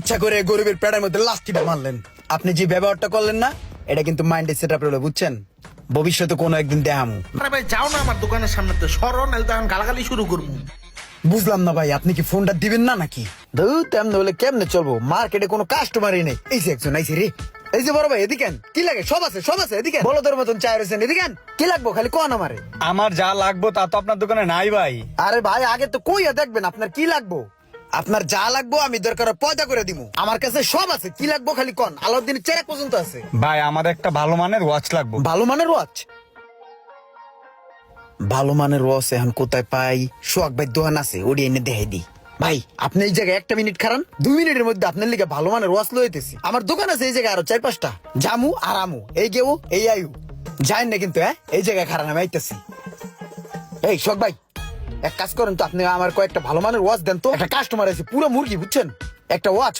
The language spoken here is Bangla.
ইচ্ছা করে গরিবের পেটের মধ্যে লাস্টিটা মারলেন। আপনি যে ব্যবহারটা করলেন না, এটা কিন্তু মাইন্ডে সেট আপ হলো, বুঝছেন? ভবিষ্যতে কোনো একদিন দেখামু। আরে ভাই যাও না আমার দোকানের সামনে, তো সরো, নাহলে তো এখন গালাগালি শুরু করবো। বুঝলাম না ভাই, আপনি কি ফোনটা দিবেন না নাকি? ধুর, তেমনি হলে কেমনে চলবো? মার্কেটে কোনো কাস্টমারই নেই। এই যে একজন আইছে রে। এই যে বড় ভাই, এদিকেন। কি লাগে? সব আছে, সব আছে, এদিকে বলদের মতন চায় রয়েছেন, এদিকেন। কি লাগবো খালি কোন আমারে? আমার যা লাগবো তা তো আপনার দোকানে নাই ভাই। আরে ভাই, আগে তো কইয়া দেখবেন আপনার কি লাগবো। আপনার যা লাগবো আমি দরকার পয়দা করে দিমু। আমার কাছে সব আছে, কি লাগবো খালি কোন। আলাউদ্দিনের চেরাক পর্যন্ত আছে। ভাই আমার একটা ভালো মানের ওয়াচ লাগবে। ভালো মানের ওয়াচ? ভালো মানের ওয়াচ এখন কোথায় পাই? সোহাগ ভাই দোকান আছে, ওডি এনে দেখাই দি। ভাই আপনি এই জায়গায় একটা মিনিট খারান, 2 মিনিটের মধ্যে আপনার লিগে ভালো মানের ওয়াচ লইতেছি। আমার দোকান আছে এই জায়গায় আরো 4-5টা। জামু আর আমু, এই গেও এই আয়ু যাই না কিন্তু। এই জায়গায় খারান, আমি আইতেছি। এই সোহাগ ভাই, এক কাজ করেন তো, আপনি আমার কয়েকটা ভালো মানের ওয়াচ দেন তো। একটা কাস্টমার আছে পুরো মুরগি, বুঝছেন? একটা ওয়াচ